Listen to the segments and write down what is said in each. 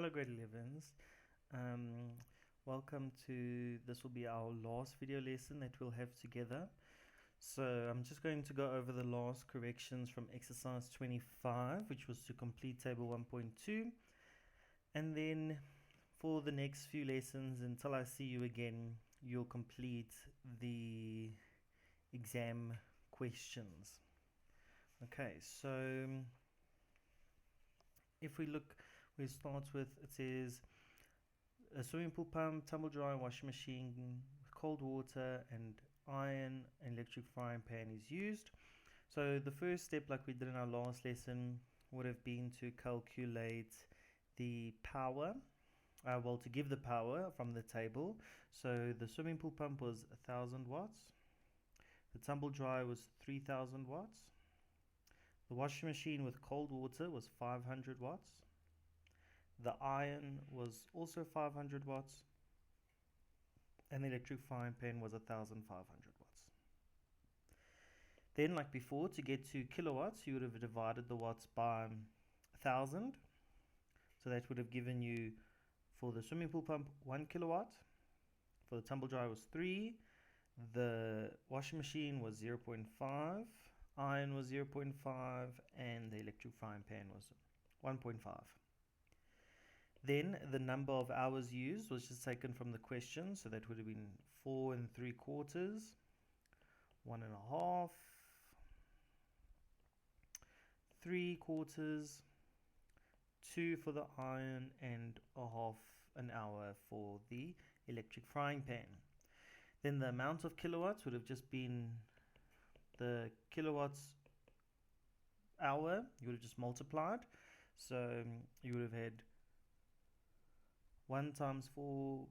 Hello, grade 11s. Um, Welcome to this will be our last video lesson that we'll have together. So I'm just going to go over the last corrections from exercise 25, which was to complete table 1.2. And then for the next few lessons, until I see you again, you'll complete the exam questions. Okay, so if we look, we start with, it says a swimming pool pump, tumble dryer, washing machine, cold water, and iron and electric frying pan is used. So the first step, like we did in our last lesson, would have been to calculate the power. To give the power from the table. So the swimming pool pump was 1000 watts. The tumble dryer was 3000 watts. The washing machine with cold water was 500 watts. The iron was also 500 watts. And the electric frying pan was 1500 watts. Then, like before, to get to kilowatts, you would have divided the watts by 1000. So that would have given you, for the swimming pool pump, 1 kilowatt. For the tumble dryer was 3. The washing machine was 0.5. Iron was 0.5. And the electric frying pan was 1.5. Then the number of hours used was just taken from the question, so that would have been 4 3/4, 1.5, 3/4, 2 for the iron, and a half an hour for the electric frying pan. Then the amount of kilowatts would have just been the kilowatts hour. You would have just multiplied. So you would have had 1 times 4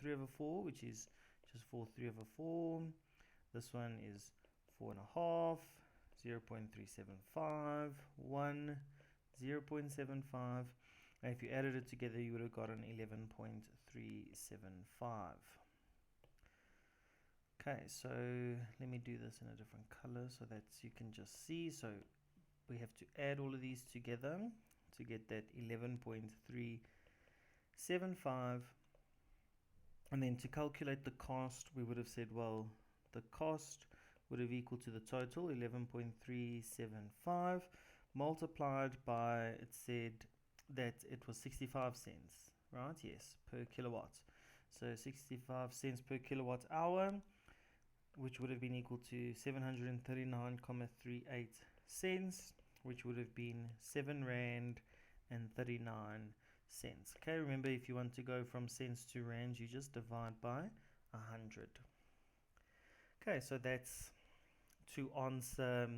3/4, which is just 4 3/4. This one is 4.5, 0.375, 1, 0.75. And if you added it together, you would have gotten 11.375. Okay, so let me do this in a different color so that you can just see. So we have to add all of these together to get that 11.375. And then to calculate the cost, we would have said, well, the cost would have equal to the total, 11.375, multiplied by, it said that it was 65 cents, right? Yes, per kilowatt. So 65 cents per kilowatt hour, which would have been equal to 739.38 cents, which would have been 7 Rand and 39 cents. Okay, remember, if you want to go from cents to rands, you just divide by 100. Okay, so that's to answer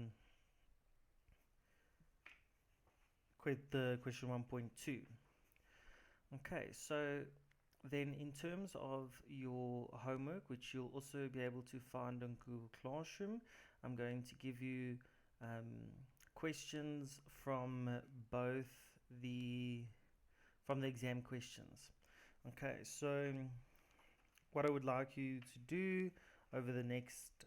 the question 1.2. Okay, so then in terms of your homework, which you'll also be able to find on Google Classroom, I'm going to give you questions from both the exam questions. Okay, so what I would like you to do over the next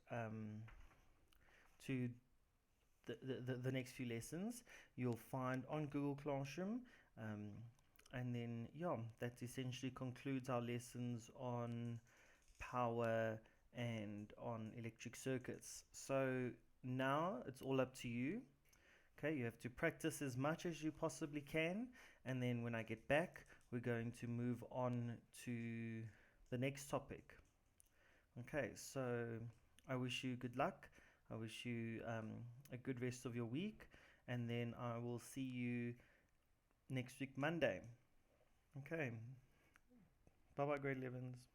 the next few lessons, you'll find on Google Classroom, and then that essentially concludes our lessons on power and on electric circuits. So now it's all up to you. Okay, you have to practice as much as you possibly can, and then when I get back, we're going to move on to the next topic. Okay, so I wish you good luck. I wish you a good rest of your week, and then I will see you next week, Monday. Okay, bye bye, grade 11s.